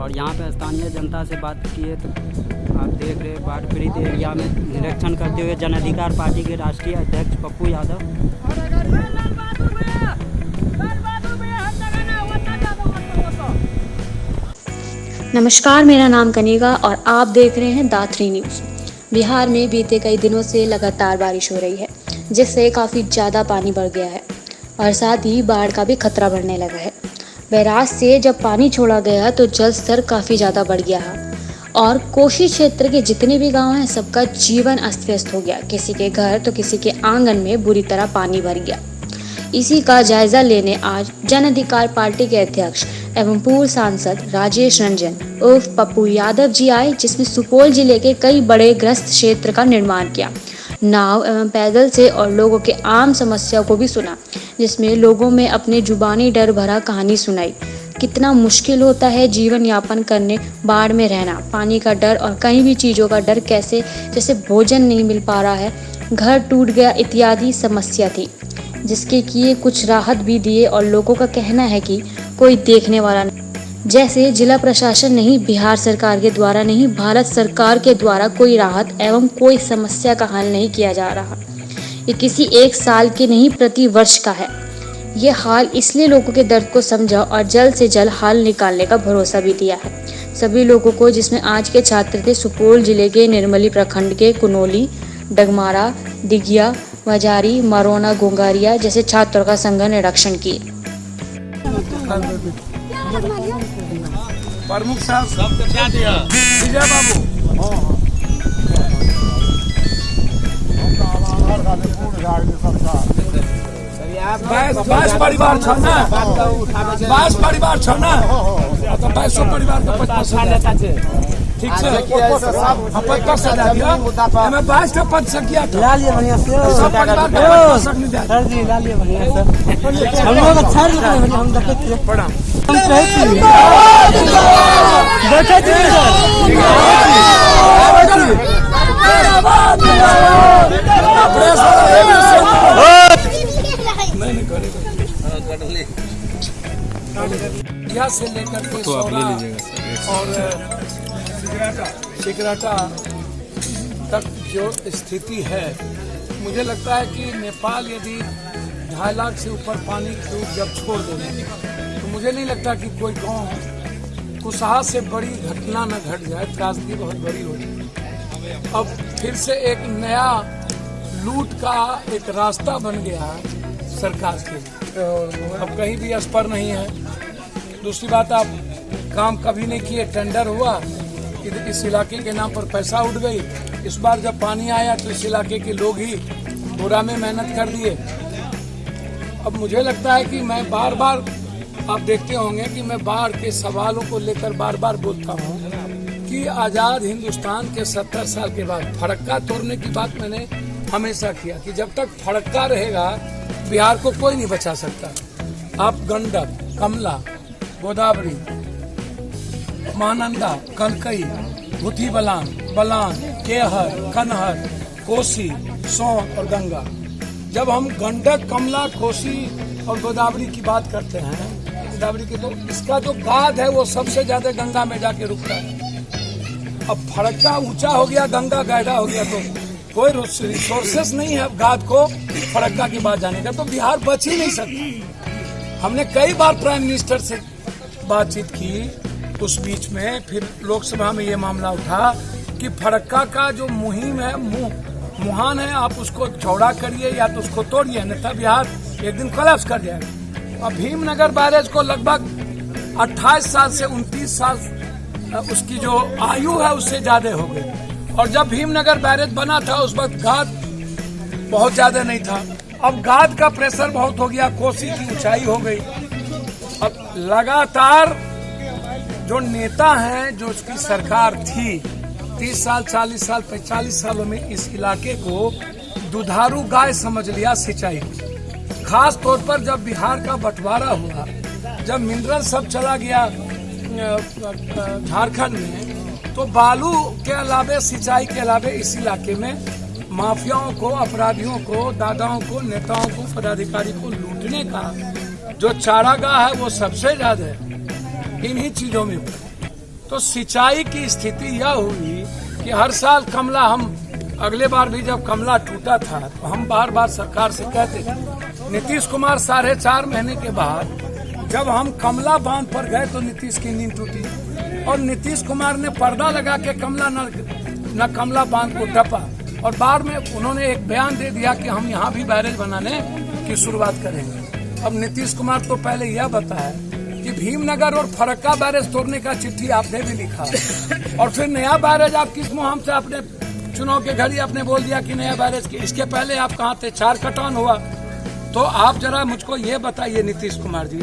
और यहाँ पे स्थानीय जनता से बात किए तो आप देख रहे बाढ़ पीड़ित एरिया में निरीक्षण करते हुए जन अधिकार पार्टी के राष्ट्रीय अध्यक्ष पप्पू यादव। नमस्कार, मेरा नाम कनिका और आप देख रहे हैं दा3 न्यूज़। बिहार में बीते कई दिनों से लगातार बारिश हो रही है, जिससे काफ़ी ज़्यादा पानी बढ़ गया है और साथ ही बाढ़ का भी खतरा बढ़ने लगा है। बैराज से जब पानी छोड़ा गया तो जल स्तर काफ़ी ज़्यादा बढ़ गया है और कोसी क्षेत्र के जितने भी गांव हैं सबका जीवन अस्त व्यस्त हो गया। किसी के घर तो किसी के आंगन में बुरी तरह पानी भर गया। इसी का जायजा लेने आज जन अधिकार पार्टी के अध्यक्ष एवं पूर्व सांसद राजेश रंजन उर्फ पप्पू यादव जी आए, जिसमें सुपौल जिले के कई बड़े ग्रस्त क्षेत्र का निर्माण किया, नाव एवं पैदल से और लोगों के आम समस्या को भी सुना, जिसमें लोगों में अपने जुबानी डर भरा कहानी सुनाई। कितना मुश्किल होता है जीवन यापन करने, बाढ़ में रहना, पानी का डर और कहीं भी चीज़ों का डर, कैसे जैसे भोजन नहीं मिल पा रहा है, घर टूट गया इत्यादि समस्या थी, जिसके किए कुछ राहत भी दिए और लोगों का कहना है कि कोई देखने वाला नहीं। जैसे जिला प्रशासन नहीं, बिहार सरकार के द्वारा नहीं, भारत सरकार के द्वारा कोई राहत एवं कोई समस्या का हल नहीं किया जा रहा। ये किसी एक साल के नहीं, प्रति वर्ष का है। ये हाल इसलिए लोगों के दर्द को समझा और जल्द से जल्द हल निकालने का भरोसा भी दिया है सभी लोगों को, जिसमें आज के छात्र थे सुपौल जिले के निर्मली प्रखंड के कुनोली, डगमारा, दिघिया, वजारी, मरोना, गोंगारिया जैसे छात्रों का संघ निरीक्षण किए। प्रमुख साहब विजय बाबू बाईस परिवार छ ना, 22 परिवार छ ना, तो 22 परिवार का 50,000 ठीक से 50,000 हमें 22 का 5 ला लिए बढ़िया से सब परिवार का 50 नहीं सर जी, ला लिए बढ़िया से हम लोग अच्छा लगे, हम देखते हैं प्रणाम हम कहते यहाँ से लेकर के तो आप ले लीजिएगा और सिकराटा तक जो स्थिति है, मुझे लगता है कि नेपाल यदि 2.5 लाख से ऊपर पानी जब छोड़ देंगे तो मुझे नहीं लगता कि कोई गांव कुशहा से बड़ी घटना न घट जाए, त्रासदी बहुत बड़ी हो जाए। अब फिर से एक नया लूट का एक रास्ता बन गया है सरकार के लिए। अब कहीं भी अस्पर नहीं है। दूसरी बात, आप काम कभी नहीं किए, टेंडर हुआ, इस इलाके के नाम पर पैसा उठ गई। इस बार जब पानी आया तो इस इलाके के लोग ही पूरा में मेहनत कर दिए। अब मुझे लगता है कि मैं बार बार, आप देखते होंगे कि मैं बाढ़ के सवालों को लेकर बार बार बोलता हूँ कि आज़ाद हिंदुस्तान के 70 साल के बाद फड़क्का तोड़ने की बात मैंने हमेशा किया कि जब तक फड़क्का रहेगा बिहार को कोई नहीं बचा सकता। आप गंडक, कमला, गोदावरी, महानंदा, कनकई, भूथी बलान, केहर, कनहर, कोसी, सोन और गंगा, जब हम गंडक, कमला, कोसी और गोदावरी की बात करते हैं, गोदावरी की, तो इसका जो गाद है वो सबसे ज्यादा गंगा में जाके रुकता है। अब फड़क्का ऊंचा हो गया, गंगा गहरा हो गया, तो कोई रिसोर्सेस नहीं है गाद को फड़क्का के बाद जाने का, तो बिहार बच ही नहीं सकता। हमने कई बार प्राइम मिनिस्टर से बातचीत की उस बीच में, फिर लोकसभा में ये मामला उठा कि फड़क्का का जो मुहिम है, मुहान है, आप उसको चौड़ा करिए या तो उसको तोड़िए, अन्यथा बिहार एक दिन कोलैप्स कर जाएगा। अब भीमनगर बैरेज को लगभग 28 साल से 29 साल उसकी जो आयु है उससे ज्यादा हो गई, और जब भीमनगर बैरेज बना था उस वक्त गाद बहुत ज्यादा नहीं था। अब गाद का प्रेशर बहुत हो गया, कोसी की ऊंचाई हो गई। अब लगातार जो नेता हैं, जो उसकी सरकार थी 30 साल, 40 साल, 45 सालों में इस इलाके को दुधारू गाय समझ लिया सिंचाई। खास तौर पर जब बिहार का बंटवारा हुआ, जब मिनरल सब चला गया झारखंड में, तो बालू के अलावे, सिंचाई के अलावे इस इलाके में माफियाओं को, अपराधियों को, दादाओं को, नेताओं को, पदाधिकारी को लूटने का जो चारागाह है वो सबसे ज्यादा है इन्हीं चीजों में। तो सिंचाई की स्थिति यह हुई कि हर साल कमला, हम अगले बार भी जब कमला टूटा था तो हम बार बार सरकार से कहते थे। नीतीश कुमार 4.5 महीने के बाद जब हम कमला बांध पर गए तो नीतीश की नींद टूटी और नीतीश कुमार ने पर्दा लगा के कमला न कमला बांध को टपा और बाद में उन्होंने एक बयान दे दिया कि हम यहाँ भी बैरेज बनाने की शुरुआत करेंगे। अब नीतीश कुमार तो पहले यह बताया कि भीमनगर और फरक्का बैरेज तोड़ने का चिट्ठी आपने भी लिखा और फिर नया बैरेज आप किस मुहिम से अपने चुनाव के घड़ी आपने बोल दिया कि नया बैरेज की। इसके पहले आप कहाँ थे? 4 कटान हुआ। तो आप जरा मुझको ये बताइए नीतीश कुमार जी,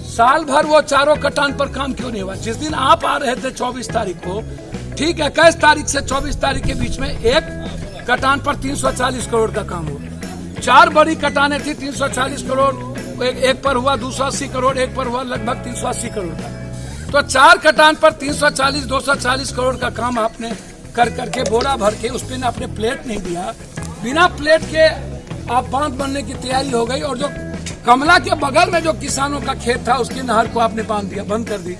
साल भर वो 4 कटान पर काम क्यों नहीं हुआ? जिस दिन आप आ रहे थे 24 तारीख को, ठीक है, 21 तारीख से 24 तारीख के बीच में एक कटान पर 340 करोड़ का काम हुआ। 4 बड़ी कटाने थी, 340 करोड़, एक पर हुआ 280 करोड़, एक पर हुआ लगभग 380 करोड़ का। तो 4 कटान पर 340 240 करोड़ का काम आपने कर करके बोरा भर के उस पर आपने प्लेट नहीं दिया। बिना प्लेट के आप बांध बनने की तैयारी हो गई और जो कमला के बगल में जो किसानों का खेत था उसकी नहर को आपने बांध दिया, बंद कर दी।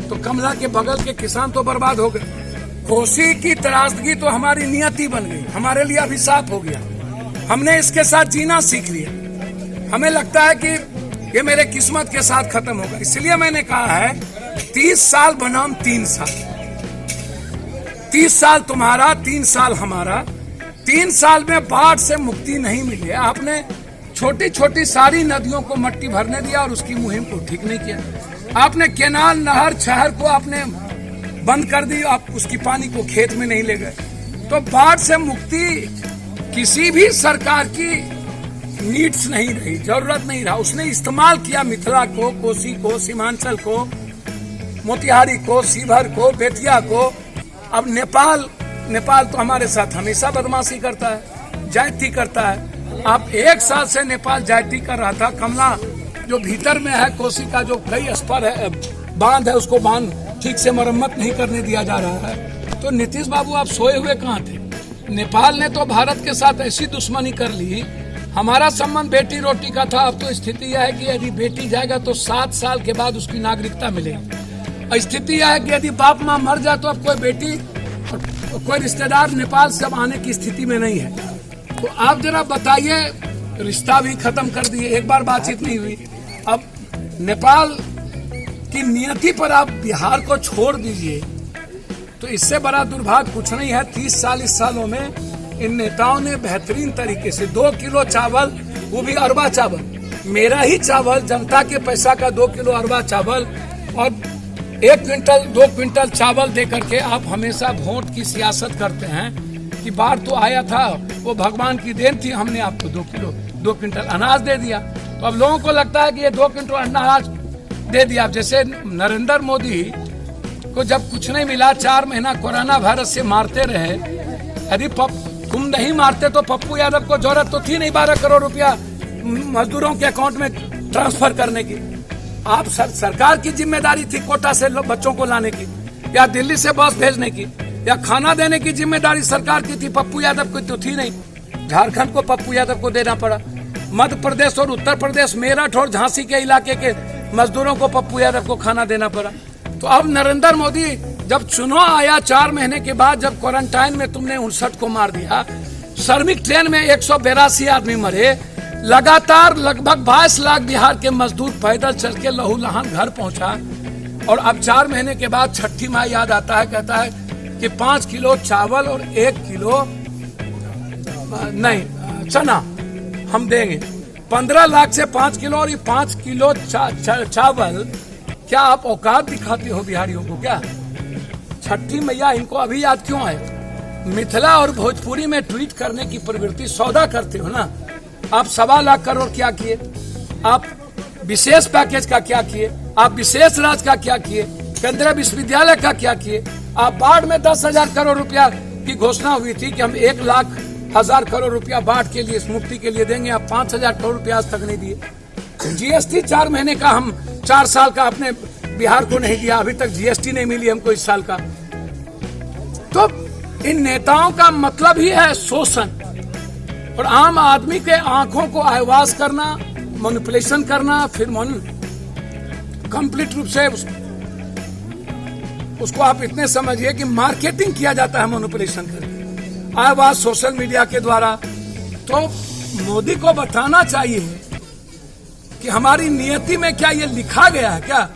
तो कमला के बगल के किसान तो बर्बाद हो गए। कोसी की त्रासदगी तो हमारी नियति बन गई, हमारे लिए अभिशाप हो गया। हमने इसके साथ जीना सीख लिया। हमें लगता है कि ये मेरे किस्मत के साथ खत्म होगा। इसलिए मैंने कहा है 30 साल बनाम 3 साल, 30 साल तुम्हारा 3 साल हमारा। 3 साल में बाढ़ से मुक्ति नहीं मिली। आपने छोटी छोटी सारी नदियों को मट्टी भरने दिया और उसकी मुहिम को ठीक नहीं किया। आपने केनाल, नहर, शहर को आपने बंद कर दी, आप उसकी पानी को खेत में नहीं ले गए। तो बाढ़ से मुक्ति किसी भी सरकार की नीड्स नहीं रही, जरूरत नहीं रहा। उसने इस्तेमाल किया मिथिला को, कोसी को, सीमांचल को, मोतिहारी को, सीभर को, बेतिया को। अब नेपाल तो हमारे साथ हमेशा बदमाशी करता है, जायती करता है। आप 1 साल से नेपाल जायती कर रहा था। कमला जो भीतर में है, कोसी का जो कई स्पर है, बांध है, उसको बांध ठीक से मरम्मत नहीं करने दिया जा रहा है। तो नीतीश बाबू आप सोए हुए कहाँ थे? नेपाल ने तो भारत के साथ ऐसी दुश्मनी कर ली। हमारा संबंध बेटी रोटी का था। अब तो स्थिति यह है कि यदि बेटी जाएगा तो 7 साल के बाद उसकी नागरिकता मिलेगी। स्थिति यह है कि यदि बाप माँ मर जाए तो अब कोई बेटी और कोई रिश्तेदार नेपाल से अब आने की स्थिति में नहीं है। तो आप जरा बताइए, रिश्ता भी खत्म कर दिए, एक बार बातचीत नहीं हुई। अब नेपाल की नियति पर आप बिहार को छोड़ दीजिए, तो इससे बड़ा दुर्भाग्य कुछ नहीं है। 30 सालों में इन नेताओं ने बेहतरीन तरीके से 2 किलो चावल, वो भी अरबा चावल, मेरा ही चावल, जनता के पैसा का 2 किलो अरबा चावल और 1 क्विंटल 2 क्विंटल चावल दे करके आप हमेशा वोट की सियासत करते हैं कि बाढ़ तो आया था, वो भगवान की देन थी, हमने आपको 2 क्विंटल अनाज दे दिया। तो अब लोगों को लगता है कि ये 2 क्विंटल अनाज दे दिया। जैसे नरेंद्र मोदी को जब कुछ नहीं मिला, 4 महीना कोरोना वायरस से मारते रहे। यदि तुम नहीं मारते तो पप्पू यादव को जरूरत तो थी नहीं 12 करोड़ रुपया मजदूरों के अकाउंट में ट्रांसफर करने की। आप सरकार की जिम्मेदारी थी कोटा से बच्चों को लाने की, या दिल्ली से बस भेजने की, या खाना देने की जिम्मेदारी सरकार की थी। पप्पू यादव को तो थी नहीं। झारखंड को पप्पू यादव को देना पड़ा। मध्य प्रदेश और उत्तर प्रदेश, मेरठ और झांसी के इलाके के मजदूरों को पप्पू यादव को खाना देना पड़ा। तो अब नरेंद्र मोदी जब चुनाव आया 4 महीने के बाद, जब क्वारंटाइन में तुमने 59 को मार दिया, श्रमिक ट्रेन में 182 आदमी मरे, लगातार लगभग 22 लाख बिहार के मजदूर पैदल चल के लहूलुहान घर पहुंचा। और अब 4 महीने के बाद छठी माई याद आता है, कहता है कि 5 किलो चावल और 1 किलो नहीं चना हम देंगे। 15 लाख से 5 किलो और ये 5 किलो चावल। क्या आप औकात दिखाते हो बिहारियों को? क्या छठी मैया इनको अभी याद क्यों है? मिथिला और भोजपुरी में ट्वीट करने की प्रवृत्ति, सौदा करते हो ना। आप 1.25 लाख करोड़ क्या किए? आप विशेष पैकेज का क्या किए? आप विशेष राज्य का क्या किए? केंद्रीय विश्वविद्यालय का क्या किए? आप बाढ़ में 10,000 करोड़ रुपया की घोषणा हुई थी कि हम 1,00,000 करोड़ रुपया बाढ़ के लिए, मुक्ति के लिए देंगे। आप 5,000 करोड़ रुपया आज तक नहीं दिए। जीएसटी 4 महीने का, हम 4 साल का अपने बिहार को नहीं दिया। अभी तक जीएसटी नहीं मिली हमको इस साल का। तो इन नेताओं का मतलब ही है शोषण और आम आदमी के आंखों को आह्वास करना, मैनिपुलेशन करना, फिर कंप्लीट रूप से उसको आप इतने समझिए कि मार्केटिंग किया जाता है मैनिपुलेशन करके आज सोशल मीडिया के द्वारा। तो मोदी को बताना चाहिए कि हमारी नियति में क्या ये लिखा गया है क्या,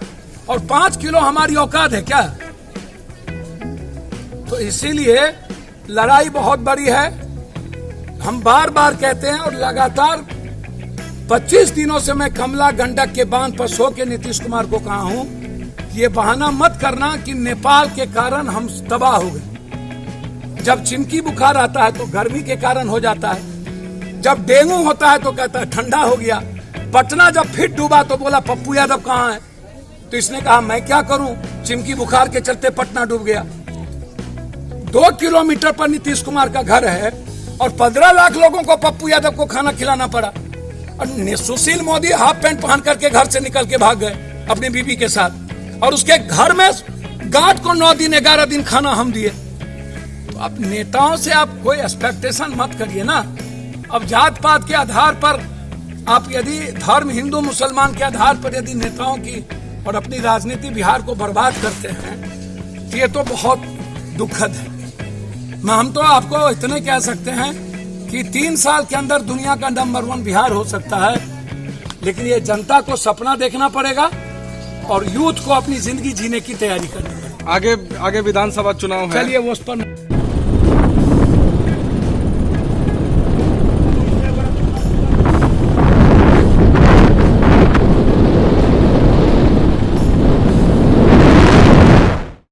और 5 किलो हमारी औकात है क्या। तो इसीलिए लड़ाई बहुत बड़ी है। हम बार बार कहते हैं और लगातार 25 दिनों से मैं कमला गंडक के बांध पर सो के नीतीश कुमार को कहा हूं, ये बहाना मत करना कि नेपाल के कारण हम तबाह हो गए। जब चिमकी बुखार आता है तो गर्मी के कारण हो जाता है, जब डेंगू होता है तो कहता है ठंडा हो गया। पटना जब फिर डूबा तो बोला पप्पू यादव कहाँ है, तो इसने कहा मैं क्या करूं, चिमकी बुखार के चलते पटना डूब गया। 2 किलोमीटर पर नीतीश कुमार का घर है और 15 लाख लोगों को पप्पू यादव को खाना खिलाना पड़ा। और सुशील मोदी हाफ पैंट पहन करके घर से निकल के भाग गए अपनी बीवी के साथ, और उसके घर में गार्ड को 9 दिन 11 दिन खाना हम दिए। तो अब नेताओं से आप कोई एक्सपेक्टेशन मत करिए ना। अब जात पात के आधार पर आप यदि धर्म हिंदू मुसलमान के आधार पर यदि नेताओं की और अपनी राजनीति बिहार को बर्बाद करते हैं तो ये तो बहुत दुखद है। हम तो आपको इतने कह सकते हैं कि 3 साल के अंदर दुनिया का नंबर 1 बिहार हो सकता है, लेकिन ये जनता को सपना देखना पड़ेगा और यूथ को अपनी जिंदगी जीने की तैयारी करनी पड़ेगी। आगे विधानसभा चुनाव है, चलिए वो उस पर